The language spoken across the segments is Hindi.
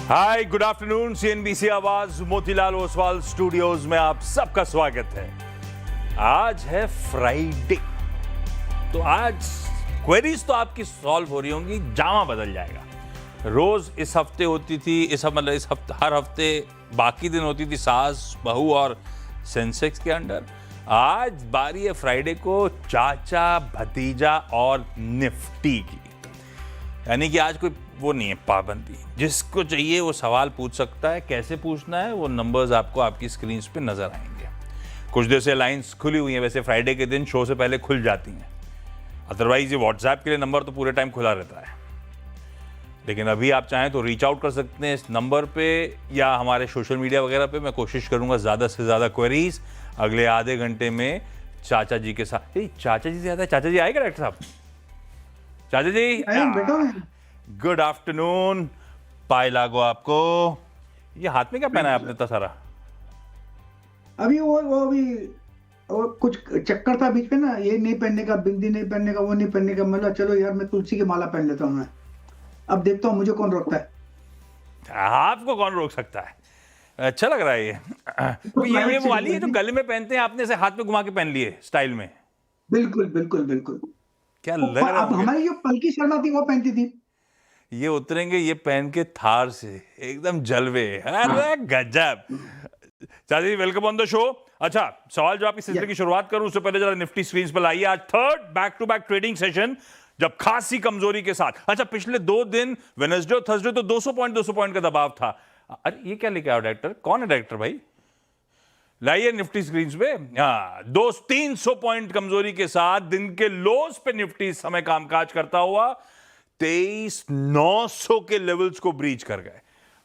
हाय, गुड आफ्टरनून। सीएनबीसी आवाज मोतीलाल ओसवाल स्टूडियोज में आप सबका स्वागत है। आज है फ्राइडे, तो आज क्वेरीज तो आपकी सॉल्व हो रही होंगी, जामा बदल जाएगा। रोज इस हफ्ते होती थी, इस हफ्ते हर हफ्ते बाकी दिन होती थी सास बहू और सेंसेक्स के अंडर। आज बारी है फ्राइडे को चाचा भतीजा और निफ्टी की। यानी कि आज कोई वो नहीं है पाबंदी, जिसको चाहिए वो सवाल पूछ सकता है। कैसे पूछना है वो नंबर्स आपको आपकी स्क्रीन पे नजर आएंगे। कुछ देर से लाइंस खुली हुई हैं, वैसे फ्राइडे के दिन शो से पहले खुल जाती हैं, अदरवाइज ये व्हाट्सएप के लिए नंबर तो पूरे टाइम खुला रहता है। लेकिन अभी आप चाहें तो रीच आउट कर सकते हैं इस नंबर पे या हमारे सोशल मीडिया वगैरह पे। मैं कोशिश करूंगा ज़्यादा से ज़्यादा क्वेरीज अगले आधे घंटे में चाचा जी के साथ। चाचा जी से आता है, चाचा जी आएगा डॉक्टर साहब? चाचा जी गुड आफ्टरनून। पाए लागो आपको। ये हाथ में क्या पहना है आपने इतना सारा? अभी वो कुछ चक्कर था बीच में ना, ये नहीं पहनने का, बिंदी नहीं पहनने का, वो नहीं पहनने का। मतलब चलो यार, मैं तुलसी की माला पहन लेता हूँ। मैं अब देखता हूँ मुझे कौन रोकता है। आपको कौन रोक सकता है? अच्छा लग रहा है ये। तो ये वो वाली है जो गले में पहनते हैं, आपने इसे हाथ में घुमा के पहन लिए स्टाइल में। बिल्कुल बिल्कुल बिल्कुल। क्या लग रहा अब होंगे? हमारी जो पलकी शर्मा थी वो पहनती थी। ये उतरेंगे ये पहन के थार से, एकदम जलवे। अरे गजब। चाचा जी वेलकम ऑन द शो। अच्छा, सवाल जवाब इस सिलसिले की शुरुआत करूं उससे पहले जरा निफ्टी स्क्रीन पर लाइए। आज third back to back trading session, जब खासी कमजोरी के साथ। अच्छा, पिछले 2 दिन वेडनेसडे और थर्सडे तो 200 पॉइंट का दबाव था। अरे ये क्या लेके आओ डायरेक्टर? कौन है डायरेक्टर भाई? लाइए निफ्टी स्क्रीन पे। हाँ, 300 पॉइंट कमजोरी के साथ दिन के लोस पे निफ्टी इस समय कामकाज करता हुआ 23,900 के लेवल्स को ब्रीच कर गए।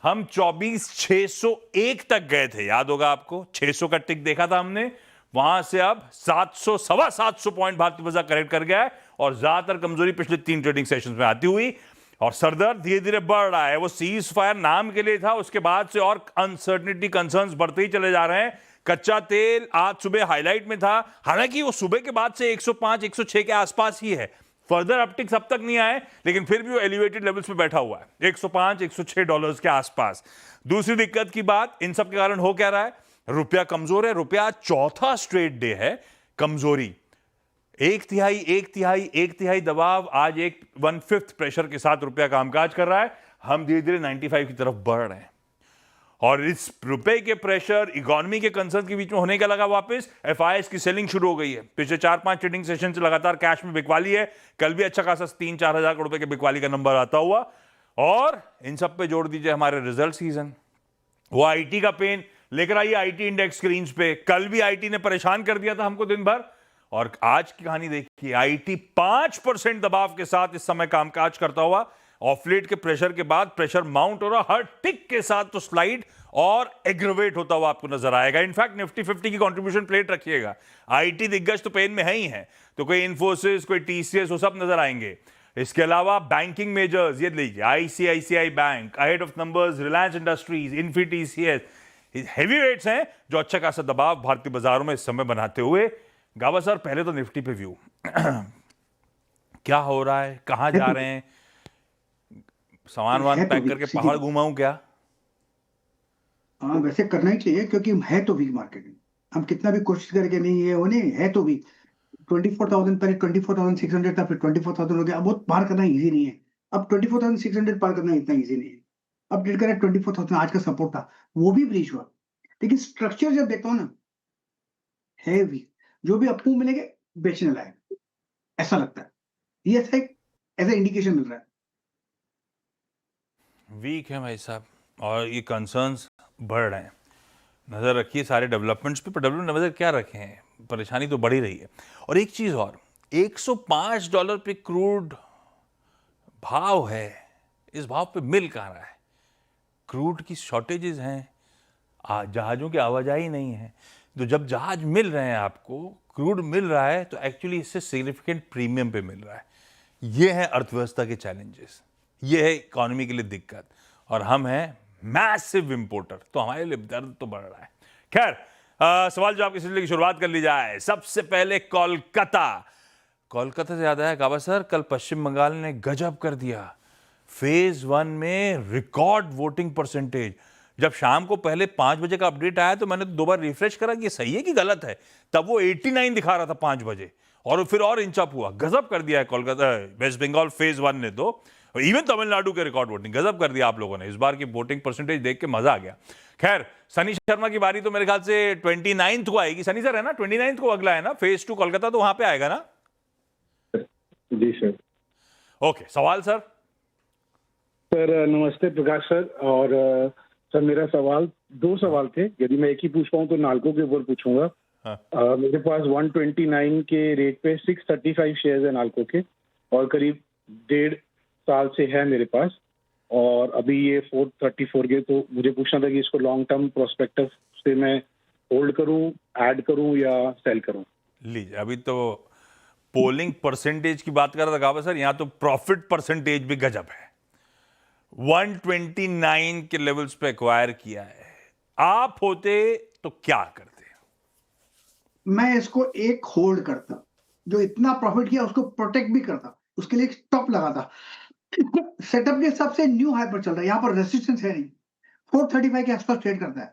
हम 24,601 तक गए थे, याद होगा आपको। 600 का टिक देखा था हमने, वहां से अब 700 सवा 700 पॉइंट भारतीय बाजार करेक्ट कर गया है। और ज्यादातर कमजोरी पिछले 3 ट्रेडिंग सेशंस में आती हुई और सरदर्द धीरे धीरे बढ़ रहा है। वो सीज फायर नाम के लिए था, उसके बाद से और अनसर्टेनिटी कंसर्न्स बढ़ते ही चले जा रहे हैं। कच्चा तेल आज सुबह हाईलाइट में था, हालांकि वो सुबह के बाद से 105 106 के आसपास ही है। फर्दर अपटिक्स अब तक नहीं आए, लेकिन फिर भी वो एलिवेटेड लेवल्स पे बैठा हुआ है, 105 106 डॉलर्स के आसपास। दूसरी दिक्कत की बात, इन सब के कारण हो क्या रहा है? रुपया कमजोर है। रुपया चौथा स्ट्रेट डे है कमजोरी। एक तिहाई दबाव, आज 1/5 प्रेशर के साथ रुपया कामकाज कर रहा है। हम धीरे धीरे 95 की तरफ बढ़ रहे हैं और इस रुपए के प्रेशर इकोनॉमी के कंसर्न के बीच में होने का लगा वापस। एफआईएस की सेलिंग शुरू हो गई है। पिछले 4-5 ट्रेडिंग सेशन से लगातार कैश में बिकवाली है। कल भी अच्छा खासा 3-4 हजार करोड़ रुपए के बिकवाली का नंबर आता हुआ। और इन सब पे जोड़ दीजिए हमारे रिजल्ट सीजन, वो आईटी का पेन लेकर आइए आईटी इंडेक्स स्क्रीन पे। कल भी आईटी ने परेशान कर दिया था हमको दिन भर, और आज की कहानी देखिए। आईटी 5% दबाव के साथ इस समय कामकाज करता हुआ। ऑफलेट के प्रेशर के बाद प्रेशर माउंट हो रहा, हर टिक के साथ तो स्लाइड और एग्रोवेट होता हुआ आपको नजर आएगा। इनफैक्ट निफ्टी 50 की कंट्रीब्यूशन प्लेट रखिएगा। आईटी दिग्गज तो पेन में है ही है, तो कोई इन्फोसिस, कोई टीसीएस, वो सब नजर आएंगे। इसके अलावा बैंकिंग मेजर्स, ये लीजिए, ICICI bank ahead of numbers, Reliance Industries, Infy TCS, heavy weights हैं जो अच्छा खासा दबाव भारतीय बाजारों में इस समय बनाते हुए। गावा सर, पहले तो निफ्टी पे व्यू क्या हो रहा है, कहां जा रहे हैं? सामान वान पैक करके पहाड़ घुमाऊं क्या? हाँ, वैसे करना ही चाहिए, क्योंकि है तो वीक मार्केट। हम कितना भी कोशिश करेंगे, नहीं है वो नहीं है तो वीक। 24,000 पहले 24,600 था, फिर 24,000 हो गया। अब वो पार करना इजी नहीं है। अब 24,600 पार करना इतना इजी नहीं है। अब डेट करें 24,000, आज का सपोर्ट था, वो भी ब्रीच हुआ। लेकिन स्ट्रक्चर जब देखता हूँ ना, है वीक। जो भी अपमूव मिलेंगे बेचने लायक, ऐसा लगता है। ये ऐसा इंडिकेशन मिल रहा है। वीक है भाई साहब, और ये कंसर्न्स बढ़ रहे हैं। नजर रखिए सारे डेवलपमेंट्स पे, पर डेवलपमेंट नजर क्या रखे हैं, परेशानी तो बढ़ ही रही है। और एक चीज और, $105 पे क्रूड भाव है। इस भाव पे मिल कहाँ रहा है? क्रूड की शॉर्टेजेस हैं, जहाज़ों की आवाजाही नहीं है। तो जब जहाज मिल रहे हैं आपको, क्रूड मिल रहा है, तो एक्चुअली इससे सिग्निफिकेंट प्रीमियम पे मिल रहा है। ये है अर्थव्यवस्था के चैलेंजेस, ये है इकोनॉमी के लिए दिक्कत। और हम हैं मैसिव इंपोर्टर, तो हमारे लिए दर्द तो बढ़ रहा है। खैर, सवाल जवाब के सिलसिले की शुरुआत कर ली जाए। सबसे पहले कोलकाता से याद आया गावा सर, कल पश्चिम बंगाल ने गजब कर दिया। फेज 1 में रिकॉर्ड वोटिंग परसेंटेज। जब शाम को पहले 5 बजे का अपडेट आया तो मैंने दो बार रिफ्रेश करा कि ये सही है कि गलत है, तब वो 89 दिखा रहा था 5 बजे, और फिर और इंचअप हुआ। गजब कर दिया है कोलकाता वेस्ट बंगाल फेज 1 ने तो, इवन तमिलनाडु के रिकॉर्ड वोटिंग गजब कर दिया आप लोगों ने। इस बार की वोटिंग परसेंटेज देख के मजा आ गया। खैर, सनी शर्मा की बारी तो मेरे ख्याल से 29 को आएगी। सनी सर है ना, 29 को अगला है ना फेज 2 कोलकाता, तो वहां पे आएगा ना? जी सर। ओके, सवाल सर। सर नमस्ते प्रकाश सर। और सर मेरा सवाल, दो सवाल थे। यदि मैं एक ही पूछ पाऊँ तो नाल्को के ऊपर पूछूंगा। हाँ। मेरे पास 129 के रेट पे 635 शेयर्स है नाल्को के, और करीब 1.5 साल से है मेरे पास, और अभी ये 434 के। तो मुझे पूछना था कि इसको लॉन्ग टर्म प्रोस्पेक्टिव से मैं होल्ड करूं, ऐड करूं या सेल करूं? लीजिए, अभी तो पोलिंग परसेंटेज की बात कर रहा था गावा सर, यहां तो प्रॉफिट परसेंटेज भी गजब है। 129 के लेवल्स पे एक्वायर किया है। आप होते तो क्या करते? मैं इसको एक होल्ड करता, जो इतना प्रॉफिट किया उसको प्रोटेक्ट भी करता, उसके लिए एक स्टॉप लगाता। सेटअप के हिसाब से न्यू हाई पर चल रहा है, यहाँ पर रेसिस्टेंस है नहीं, 435 के आसपास ट्रेड करता है।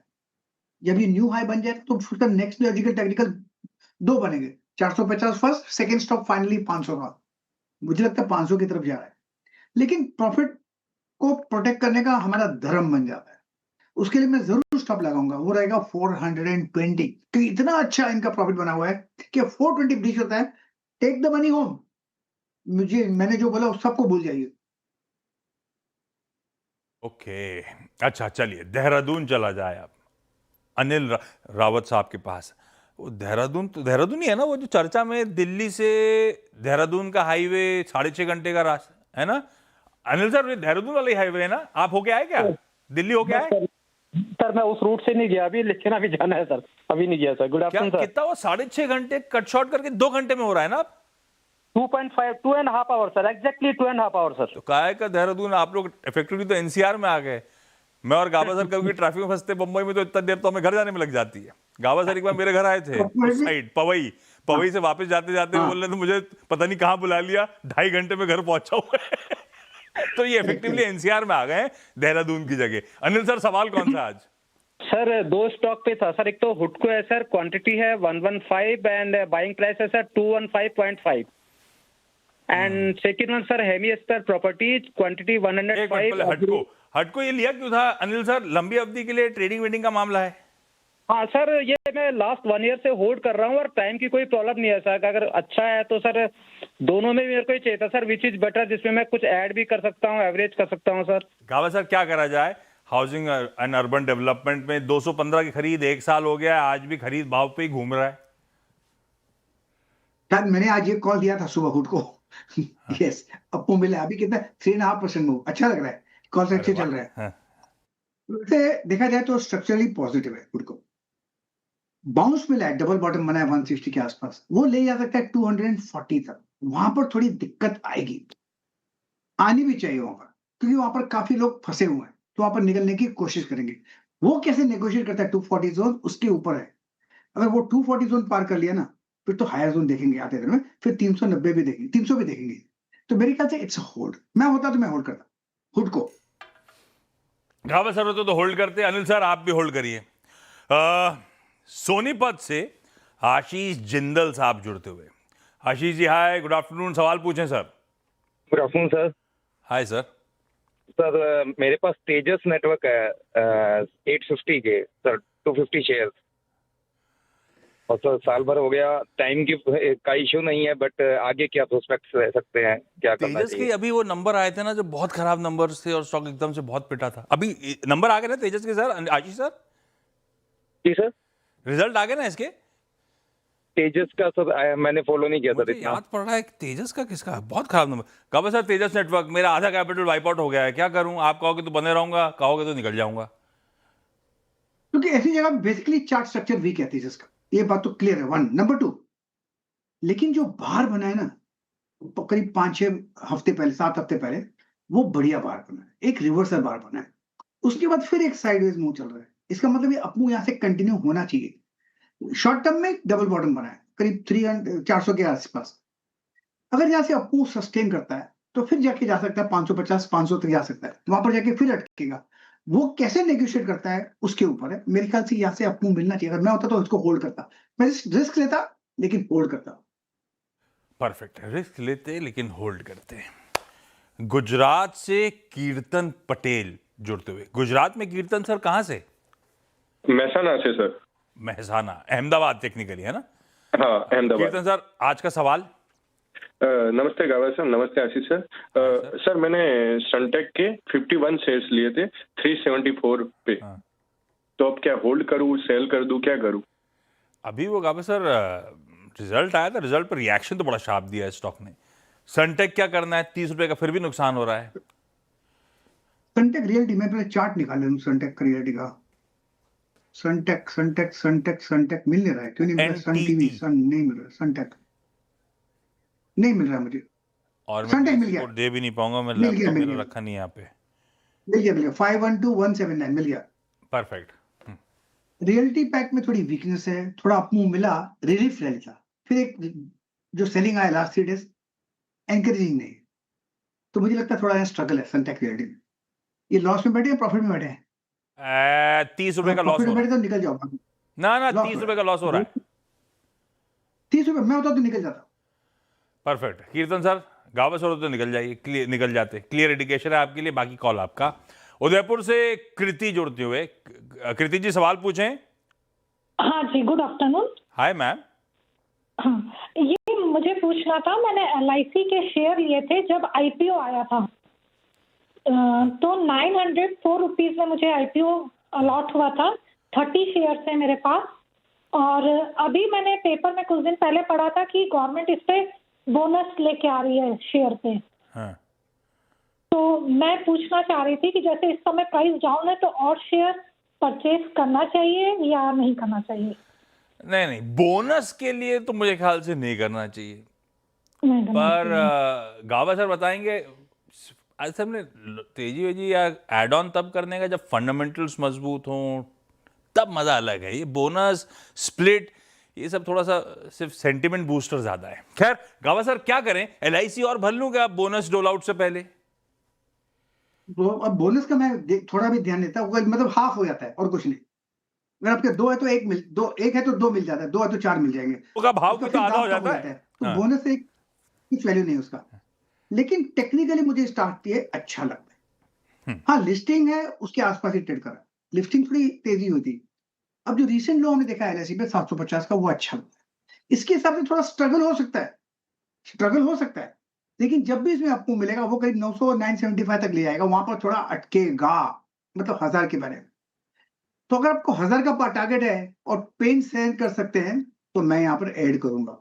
जब ये न्यू हाई बन जाए तो फिर नेक्स्ट लॉजिकल टेक्निकल दो बनेंगे, 450 फर्स्ट, सेकंड स्टॉप फाइनली 500 का। मुझे लगता है 500 की तरफ जा रहा है, लेकिन प्रॉफिट को प्रोटेक्ट करने का हमारा धर्म बन जाता है। उसके लिए मैं जरूर स्टॉप लगाऊंगा, वो रहेगा 420, तो इतना अच्छा इनका प्रॉफिट बना हुआ है कि 420 ब्रीच होता है, टेक द मनी होम। मैंने जो बोला उस सबको भूल जाइए। ओके, अच्छा चलिए देहरादून चला जाए अब। अनिल रावत साहब के पास। वो देहरादून तो देहरादून ही है ना, वो जो चर्चा में दिल्ली से देहरादून का हाईवे 6.5 घंटे का रास्ता है ना? अनिल सर, ये देहरादून वाला ही हाईवे है ना? आप होके आए क्या? दिल्ली होके आए? सर मैं उस रूट से नहीं गया अभी, लेकिन अभी जाना है सर। अभी नहीं गया सर। गुड क्या आफ्टरनून सर। कितना वो 6.5 घंटे कट शॉर्ट करके 2 घंटे में हो रहा है ना? 2.5 2.5 hour sir, exactly 2.5 hour sir. तो काय का देहरादून, आप लोग इफेक्टिवली तो एनसीआर में आ गए। मैं और गाबा सर कभी ट्रैफिक में फंसते बम्बई में तो इतना देर तो हमें घर जाने में लग जाती है। गाबा सर एक बार मेरे घर आए थे उस साइड पवई से वापस जाते जाते बोल रहे थे मुझे पता नहीं कहाँ बुला लिया, 2.5 घंटे में घर पहुंचा हुआ है। तो ये इफेक्टिवली एनसीआर में आ गए देहरादून की जगह। अनिल सर, सवाल कौन सा आज? सर दो स्टॉक पे था सर। एक तो हुडको है सर, क्वांटिटी है 115 एंड बाइंग प्राइस है sir 215.5। And second one sir hemisphere properties, quantity 105। हटको ये लिया क्यों था अनिल सर? लंबी अवधि के लिए ट्रेडिंग वेडिंग का मामला है? हाँ सर, ये मैं लास्ट 1 ईयर से होल्ड कर रहा हूँ और टाइम की कोई प्रॉब्लम नहीं है सर। अगर अच्छा है तो सर दोनों में मेरे को ही चाहिए था सर, विच इज बेटर, जिसमें मैं कुछ ऐड भी कर सकता हूँ, एवरेज कर सकता हूँ सर। गावा सर, क्या करा जाए? हाउसिंग एंड अर्बन डेवलपमेंट में 215 की खरीद 1 साल हो गया है, आज भी खरीद भाव पे ही घूम रहा है। सर मैंने आज ये कॉल दिया था सुबह हुड को। यस, अपो मिला अभी कितना 3.5% मूव, अच्छा लग रहा है, कॉल अच्छे चल रहा है। हाँ। वैसे देखा जाए तो स्ट्रक्चरली पॉजिटिव है हुड को। बाउंस मिला है, डबल बॉटम बना है 160 के आसपास, वो ले जा सकता है 240 तक। वहां पर थोड़ी दिक्कत आएगी, आनी भी चाहिए वहां पर, क्योंकि वहां पर काफी लोग फंसे हुए हैं, तो वहां पर निकलने की कोशिश करेंगे। वो कैसे नेगोशिएट करता है 240 जोन, उसके ऊपर है। अगर वो 240 जोन पार कर लिया ना, फिर तो हायर जोन देखेंगे आते दिन में, फिर 390 भी देखेंगे, 300 भी देखेंगे। तो मेरे ख्याल से इट्स होल्ड। मैं होता तो मैं होल्ड करता हुड को। गावा सर होते तो होल्ड करते। अनिल सर, आप भी होल्ड करिए। सोनीपत से आशीष जिंदल साहब जुड़ते हुए। आशीष जी हाय, गुड आफ्टरनून। सवाल पूछें sir. Good afternoon sir. Hi sir. Sir मेरे पास तेजस नेटवर्क है 850 के सर, 250 शेयर, और सर साल भर हो गया, टाइम की का इशू नहीं है, बट आगे क्या प्रोस्पेक्ट्स रह सकते हैं, क्या करना तेजस चाहिए? के अभी वो नंबर आए थे ना जो बहुत खराब नंबर थे और स्टॉक एकदम से बहुत पिटा था। अभी नंबर आ गए ना तेजस के सर? आशीष सर, जी सर, रिजल्ट आ गए ना इसके? तेजस का सर मैंने फॉलो नहीं किया सर मुझे इतना। याद पड़ रहा है तेजस का किसका है? बहुत खराब नंबर। कहा सर तेजस नेटवर्क, मेरा आधा कैपिटल वाइप आउट हो गया है, क्या करूं? आप कहोगे तो बने रहूंगा, कहोगे तो निकल जाऊंगा। क्योंकि ऐसी जगह बेसिकली चार्ट स्ट्रक्चर वीक है तेजस का, ये बात तो क्लियर है। 1 नंबर 2, लेकिन जो बाहर बना है ना करीब 5-6 हफ्ते पहले, 7 हफ्ते पहले, वो बढ़िया बाहर बना है, एक रिवर्सल बाहर बना है। उसके बाद फिर एक साइडवेज मूव चल रहा है। इसका मतलब ये अपमूव यहाँ से कंटिन्यू होना चाहिए। शॉर्ट टर्म में डबल बॉटम बना है करीब 400 के आसपास। अगर यहाँ से अपमूव सस्टेन करता है तो फिर जाके जा सकता है 550 500 तक जा सकता है, वहां पर जाके फिर अटकेगा। वो कैसे नेगोशिएट करता है उसके ऊपर है। मेरे ख्याल से यहाँ से अप मूव मिलना चाहिए। अगर मैं होता तो इसको होल्ड करता, मैं रिस्क लेता लेकिन होल्ड करता। परफेक्ट, रिस्क लेते लेकिन होल्ड करते। गुजरात से कीर्तन पटेल जुड़ते हुए। गुजरात में कीर्तन सर कहां से? महसाना से सर। महसाना, अहमदाबाद टेक्निकली, है ना? हाँ, अहमदाबाद। कीर्तन सर, आज का सवाल। नमस्ते गावा सर, नमस्ते आशीष सर। सर मैंने सनटेक के 51 शेयर्स लिए थे 374 पे। हाँ। तो अब क्या होल्ड करूं, सेल कर दूं, क्या करूं? अभी वो गावा सर रिजल्ट आया था, रिजल्ट पर रिएक्शन तो बड़ा शार्प दिया है स्टॉक ने। सनटेक क्या करना है? 30 रुपए का फिर भी नुकसान हो रहा है। सनटेक रियलिटी, मैं पहले चार्ट निकाल लूं सनटेक का रियलिटी का। सनटेक सनटेक सनटेक सनटेक मिल नहीं रहा है, क्यों नहीं मिल रहा? सन टीवी, सन नहीं मिल रहा, सनटेक नहीं मिल रहा मुझे। और मैं सनटेक मिल किसी गया, को दे भी नहीं पाऊंगा, मैं मिल गया, लैपटॉप मिल मेरा गया। रखा नहीं है यहाँ पे। मिल गया 512179 मिल गया। परफेक्ट। रियलिटी पैक में थोड़ी वीकनेस है, थोड़ा अप मूव मिला, रिलीफ ले लिया, फिर एक जो सेलिंग आया लास्ट 3 डेज एनकरेजिंग नहीं। तो मुझे लगता है थोड़ा स्ट्रगल है सनटेक रियलिटी में। ये लॉस में बैठे हैं, प्रॉफिट में बैठे हैं? 30 रुपए का लॉस प्रॉफिट हो में रहा बैठे है। तो निकल जाओ। ना लॉस 30 हो रुपए का लॉस हो रहा है। 30 रुपए मैं होता तो निकल जाता। परफेक्ट कीर्तन सर, गावस और तो निकल जाइए, निकल जाते। क्लियर इंडिकेशन है आपके लिए, बाकी कॉल आपका। उदयपुर से कृति जुड़ते हुए। कृति जी सवाल पूछें। हाँ जी, गुड आफ्टरनून। Hi ma'am. हाँ, ये मुझे पूछना था, मैंने LIC के शेयर लिए थे जब IPO आया था, तो 904 रुपीज में मुझे IPO अलॉट हुआ था। 30 शेयर है मेरे पास, और अभी मैंने पेपर में कुछ दिन पहले पढ़ा था कि गवर्नमेंट इस पे बोनस लेके आ रही है शेयर पे। हाँ। तो मैं पूछना चाह रही थी कि जैसे इस समय प्राइस डाउन है तो और शेयर परचेज करना चाहिए या नहीं करना चाहिए? नहीं, बोनस के लिए तो मुझे ख्याल से नहीं करना चाहिए। नहीं करना पर चाहिए। गावा सर बताएंगे, ऐसे हमने तेजी वेजी या एड ऑन तब करने का जब फंडामेंटल्स मजबूत हों, तब मजा अलग है। ये बोनस स्प्लिट ये सब थोड़ा सा सिर्फ सेंटिमेंट बूस्टर ज्यादा है। खैर गावा सर क्या करें, LIC और भर लूं क्या बोनस डोल आउट से पहले? तो अब बोनस का मैं थोड़ा भी ध्यान देता हूँ, मतलब हाफ हो जाता है और कुछ नहीं। अगर आपके 2 है तो 1 है तो 2 मिल जाता है, 2 है तो 4 मिल जाएंगे, उसका भाव उसका भी तो फिर आधा दाम हो कम जाता है। तो हाँ। बोनस से कुछ वैल्यू नहीं है उसका। लेकिन टेक्निकली मुझे स्टार्ट ये अच्छा लगता है। हाँ, लिस्टिंग है उसके आसपास ही ट्रेड करा, लिफ्टिंग थोड़ी तेजी हुई। अब जो रिसेंट लो हमने देखा है LIC पे 750 का, वो अच्छा लगता है। इसके हिसाब से थोड़ा स्ट्रगल हो सकता है, लेकिन जब भी इसमें आपको मिलेगा वो करीब 900 975 तक ले जाएगा, वहां पर थोड़ा अटकेगा, मतलब 1000 के बारे में। तो अगर आपको 1000 का टारगेट है और पेन सहन कर सकते हैं तो मैं यहां पर ऐड करूंगा।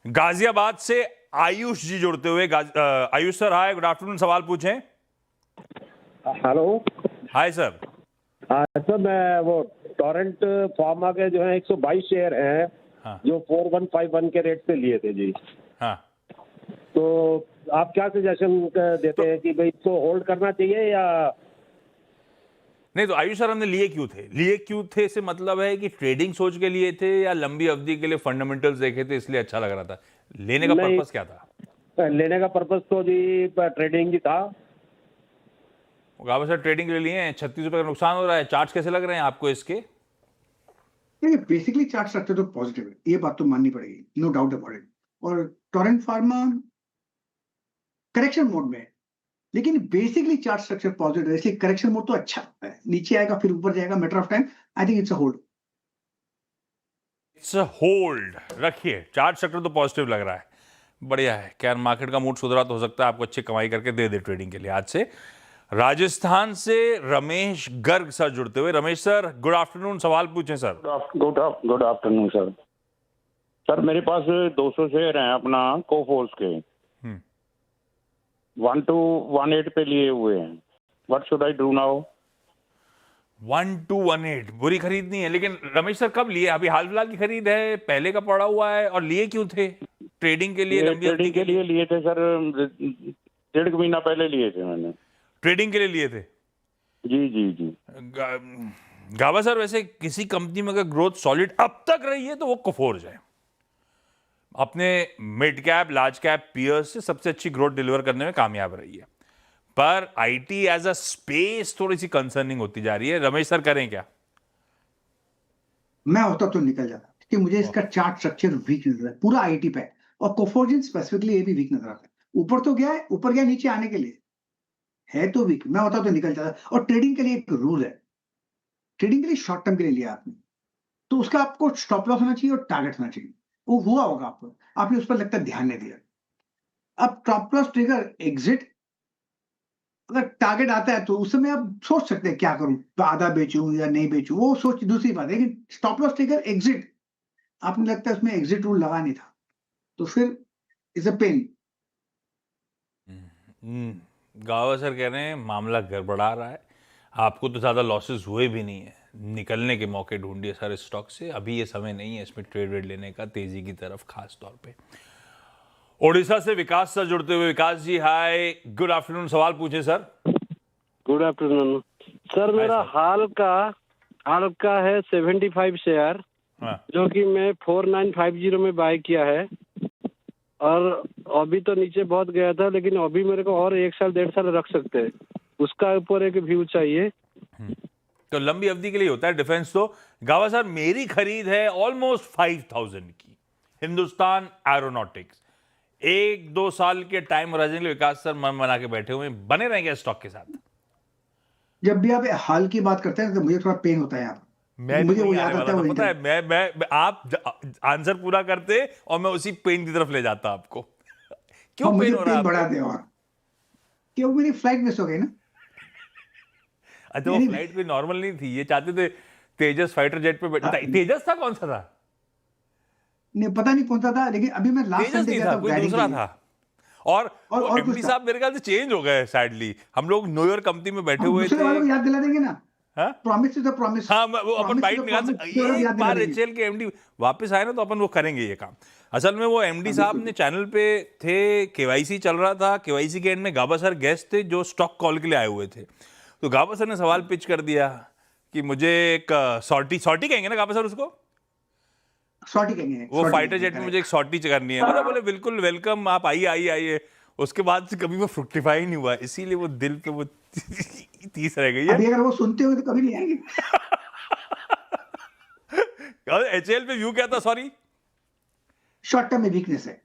गाजियाबाद से आयुष जी जुड़ते हुए। Ayush sir hi, good afternoon, सवाल पूछें। हेलो। Hi sir. सर मैं वो टोरेंट फार्मा के जो है 122 शेयर हैं। हाँ। जो 4151 के रेट पे लिए थे जी। हाँ। तो आप क्या सजेशन देते हैं कि भाई इसको होल्ड करना चाहिए या नहीं? तो आयुष सर हमने लिए क्यों थे से मतलब है कि ट्रेडिंग सोच के लिए थे या लंबी अवधि के लिए फंडामेंटल्स देखे थे इसलिए अच्छा लग रहा था? लेने का नहीं। पर्पस क्या था? लेने का पर्पस तो जी ट्रेडिंग ही था। गावा सर ट्रेडिंग के लिए लिए हैं, 36 रुपए का नुकसान हो रहा है। चार्ट्स कैसे लग रहे हैं आपको इसके? देखिए बेसिकली चार्ट स्ट्रक्चर तो पॉजिटिव है, ये बात तो माननी पड़ेगी, नो डाउट अबाउट इट। और टोरेंट फार्मा करेक्शन मोड में है, लेकिन बेसिकली चार्ट स्ट्रक्चर पॉजिटिव है, इसलिए करेक्शन मोड तो अच्छा है। नीचे आएगा फिर ऊपर जाएगा, matter of time. I think it's a hold. It's a hold रखिए। चार्ट स्ट्रक्चर तो पॉजिटिव लग रहा है, बढ़िया है। क्या मार्केट का मूड सुधरा तो हो सकता है आपको अच्छी कमाई करके दे दे ट्रेडिंग के लिए। आज से राजस्थान से रमेश गर्ग सर जुड़ते हुए। रमेश सर गुड आफ्टरनून, सवाल पूछें sir. Good afternoon sir. Sir मेरे पास 200 शेयर हैं अपना कोफोर्स के। 1218 पे लिए हुए हैं। What should I do now? 1218 बुरी खरीद नहीं है, लेकिन रमेश सर कब लिए? अभी हाल फिलहाल की खरीद है, पहले का पड़ा हुआ है? और लिए क्यों थे? ट्रेडिंग के लिए, लंबी अवधि ट्रेडिंग के लिए लिए थे सर, 1.5 महीना पहले लिए थे मैंने। ट्रेडिंग के लिए लिए थे? जी जी जी। गावा सर वैसे किसी कंपनी में अगर ग्रोथ सॉलिड अब तक रही है तो वो कोफोर्स है। अपने mid cap large cap peers से सबसे अच्छी ग्रोथ डिलीवर करने में कामयाब रही है, पर आईटी एज अ स्पेस थोड़ी सी कंसर्निंग होती जा रही है। रमेश सर करें क्या? मैं होता तो निकल जाता, क्योंकि मुझे इसका चार्ट स्ट्रक्चर वीक नजर है पूरा आईटी पे, और कोफोर्जिन स्पेसिफिकली ये भी वीक नजर आता है। ऊपर तो गया है, ऊपर गया नीचे आने के लिए, है तो वीक। मैं होता तो निकल जाता। और ट्रेडिंग के लिए एक रूल है, ट्रेडिंग के लिए शॉर्ट टर्म के लिए लिया आपने तो उसका आपको स्टॉप लॉस होना चाहिए और टारगेट होना चाहिए। वो हुआ होगा आपको, आपने उस पर लगता है ध्यान नहीं दिया। अब स्टॉप लॉस ट्रिगर एग्जिट, अगर टारगेट आता है तो उस समय आप सोच सकते हैं क्या करूं, तो आधा बेचूं या नहीं बेचूं, वो सोच दूसरी बात है। लेकिन स्टॉप लॉस ट्रिगर एग्जिट, आपने लगता है उसमें एग्जिट रूल लगा नहीं था, तो फिर इज अ पेन। गावा सर कह रहे हैं मामला गड़बड़ा रहा है, आपको तो ज्यादा लॉसेस हुए भी नहीं है, निकलने के मौके ढूंढिए सारे स्टॉक से, अभी ये समय नहीं है इसमें ट्रेड वेड लेने का तेजी की तरफ खास तौर पे। ओडिशा से विकास सर जुड़ते हुए। विकास जी हाय, गुड आफ्टरनून। सवाल पूछे सर। Good afternoon sir. मेरा हाल का है 75 शेयर, हाँ। जो कि मैं 4950 में बाय किया है, और अभी तो नीचे बहुत गया था, लेकिन अभी मेरे को और 1 साल 1.5 साल रख सकते हैं, उसका ऊपर एक व्यू चाहिए। तो लंबी अवधि के लिए होता है डिफेंस। तो गावा सर मेरी खरीद है ऑलमोस्ट 5000 की, हिंदुस्तान एरोनॉटिक्स। 1-2 साल के टाइम होराइजन के लिए विकास सर मन बना के बैठे हुए हैं, बने रहेंगे स्टॉक के साथ? जब भी आप हाल की बात करते हैं तो मुझे थोड़ा पेन होता है यहाँ पर। मुझे वो याद आता है, पता है, मैं आप आंसर पूरा करते और मैं उसी पेन की तरफ ले जाता आपको। क्यों मुझे पेन हो रहा है? बढ़ा दे, और क्यों मेरी फ्लाइट मिस हो गई ना। अच्छा, वो फ्लाइट भी नॉर्मल नहीं थी, ये चाहते थे तेजस फाइटर जेट पे तेजस था, कौन सा था? नहीं पता नहीं कौन सा था, लेकिन अभी मैं लास्ट तेजस संडे नहीं गया था, था कोई गाड़ी दूसरा के लिए। था। और कुछ एमडी था। साहब मेरे ख्याल से चेंज हो गए सैडली। हम लोग न्यूयॉर्क कंपनी में बैठे हम हुए दूसरे थे। वाले को याद दिला देंगे ना। हाँ? Promise to the promise. हाँ, वो अपन बाइट निकाल सकते। एक बार एचएल के एमडी वापस आए ना तो अपन वो करेंगे ये काम। असल में वो एमडी साहब ने चैनल पे थे, केवाईसी चल रहा था, केवाईसी के एंड में गाबा सर गेस्ट थे जो स्टॉक कॉल के लिए आए हुए थे। तो गाबा सर ने सवाल पिच कर दिया कि मुझे एक सॉर्टी कहेंगे ना गाबा सर उसको, सॉर्टी कहेंगे, वो फाइटर जेट में मुझे एक सॉर्टी करनी है। मतलब बोले बिल्कुल वेलकम, आप आइए। उसके बाद से कभी वो फ्रुक्टिफाई नहीं हुआ, इसीलिए वो दिल पे वो तीस रह गई है। अभी अगर वो सुनते हो तो कभी नहीं आएंगे। एचएल पे व्यू क्या था? सॉरी, शॉर्ट टर्म में वीकनेस है,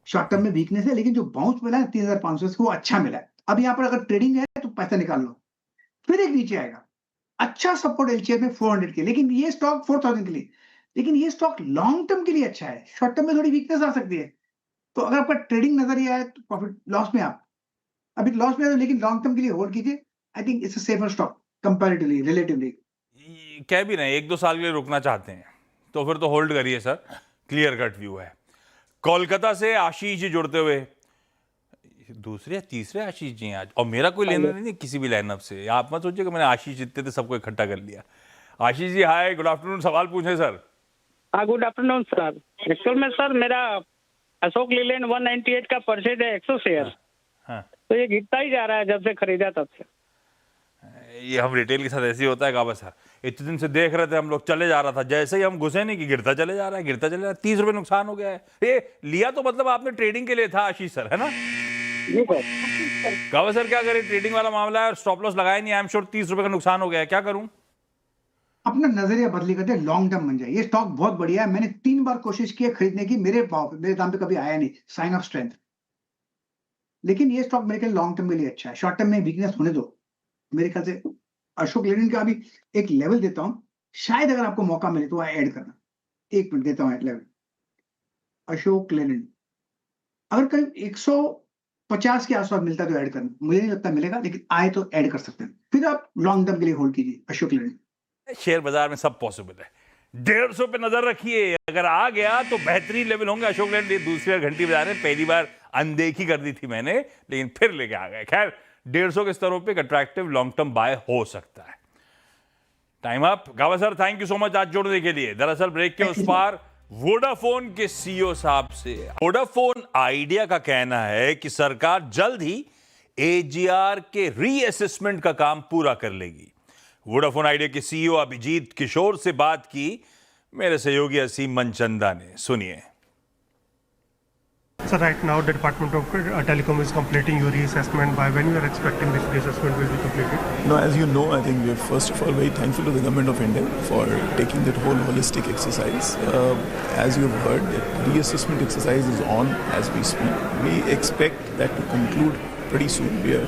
शॉर्ट टर्म में वीकनेस है, लेकिन जो बाउंस मिला है 3500 से वो अच्छा मिला है। अब यहाँ पर अगर ट्रेडिंग है तो पैसा निकाल लो, फिर एक नीचे आएगा। अच्छा सपोर्ट एलसीआर में 400 के, लेकिन ये स्टॉक 4000 के लिए, लेकिन ये स्टॉक लॉन्ग टर्म के लिए अच्छा है। शॉर्ट टर्म में थोड़ी वीकनेस आ सकती है, तो अगर आपका ट्रेडिंग नजरिया है तो प्रॉफिट लॉस में आप अभी लॉस में है, लेकिन लॉन्ग टर्म के लिए होल्ड कीजिए। I think it's a safer stock comparatively, relatively. कह भी रहे 1-2 साल के लिए रुकना चाहते हैं तो फिर तो होल्ड करिए सर, क्लियर कट व्यू है। कोलकाता से आशीष जी जुड़ते हुए। दूसरे या तीसरे आशीष जी हैं आज, और मेरा कोई लेना नहीं किसी भी लाइनअप से। आप मत सोचिए कि मैंने आशीष जितने थे सबको इकट्ठा कर लिया। आशीष जी हाय, गुड आफ्टरनून। सवाल पूछे सर। हाँ, गुड आफ्टरनून सर। एक्चुअल में सर मेरा अशोक लीलैंड 198 का परचेज है 100 शेयर। हाँ। तो ये गिरता ही जा रहा है जब से खरीदा तब से। ये हम रिटेल के साथ ऐसे ही होता है गाबा सर। इतने दिन से देख रहे थे हम लोग, चले जा रहा था, जैसे ही हम घुसे नहीं कि गिरता चले जा रहा है, गिरता चले जा रहा है। 30 रुपए नुकसान हो गया है। ये लिया तो मतलब आपने ट्रेडिंग के लिए था आशीष सर, है ना? जी सर। गाबा सर क्या करें, ट्रेडिंग वाला मामला है और स्टॉप लॉस लगाया नहीं, आई एम श्योर 30 रुपए का नुकसान हो गया है, क्या करूं? अपना नजरिया बदली करते लॉन्ग टर्म बन जाए। ये स्टॉक बहुत बढ़िया है, मैंने 3 बार कोशिश की है खरीदने की, मेरे भाव पे, मेरे दाम पे कभी आया नहीं, साइन ऑफ स्ट्रेंथ। लेकिन ये स्टॉक मेरे ख्याल लॉन्ग टर्म के लिए अच्छा है। शॉर्ट टर्म में वीकनेस होने दो। मेरे ख्याल से अशोक लेलैंड का अभी एक लेवल देता हूं, शायद अगर आपको मौका मिले तो ऐड करना। 1 मिनट देता हूं लेवल। अशोक लेलैंड अगर करीब 150 के आसपास मिलता है तो ऐड करना, मुझे नहीं लगता मिलेगा, लेकिन आए तो ऐड कर सकते हैं। फिर आप लॉन्ग टर्म के लिए होल्ड कीजिए अशोक लेलैंड। शेयर बाजार में सब पॉसिबल है। 150 पे नजर रखिए, अगर आ गया तो बेहतरीन लेवल होंगे। अशोक लेलैंड ये दूसरी बार घंटी बजा रहे हैं, पहली बार अनदेखी कर दी थी मैंने, लेकिन फिर लेके आ गए। खैर 150 के स्तरों पे अट्रैक्टिव लॉन्ग टर्म बाय हो सकता है। Time up. गावा sir thank you so much आज जोड़ने के लिए। दरअसल ब्रेक के उस पार वोडाफोन के सीईओ साहब से वोडाफोन आइडिया का कहना है कि सरकार जल्द ही एजीआर के रीअसेसमेंट का काम पूरा कर लेगी। वोडाफोन आइडिया के सीईओ अभिजीत किशोर से बात की मेरे सहयोगी असीम मनचंदा ने, सुनिए। So right now the Department of Telecom is completing your reassessment. By when you are expecting this reassessment will be completed? No, as you know, I think we're first of all very thankful to the Government of India for taking that whole holistic exercise. As you've heard, the reassessment exercise is on as we speak. We expect that to conclude pretty soon. We are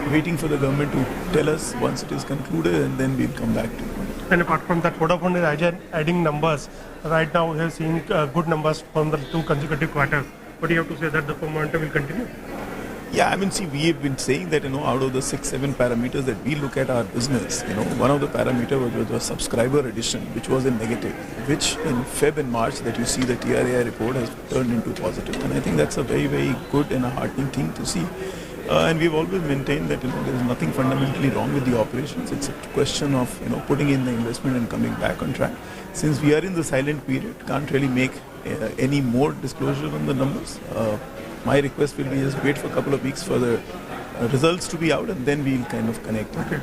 waiting for the government to tell us once it is concluded, and then we'll come back to it. And apart from that, Vodafone is adding numbers. Right now we have seen good numbers from the 2 consecutive quarters. But you have to say that the momentum will continue. Yeah, I mean, see, we have been saying that, out of the 6-7 parameters that we look at our business, one of the parameters was the subscriber addition, which was a negative, which in Feb and March that you see the TRAI report has turned into positive. And I think that's a very, very good and a heartening thing to see. And we've always maintained that, there is nothing fundamentally wrong with the operations. It's a question of, putting in the investment and coming back on track. Since we are in the silent period, can't really make any more disclosure on the numbers. My request will be just wait for a couple of weeks for the results to be out, and then we'll kind of connect. Okay.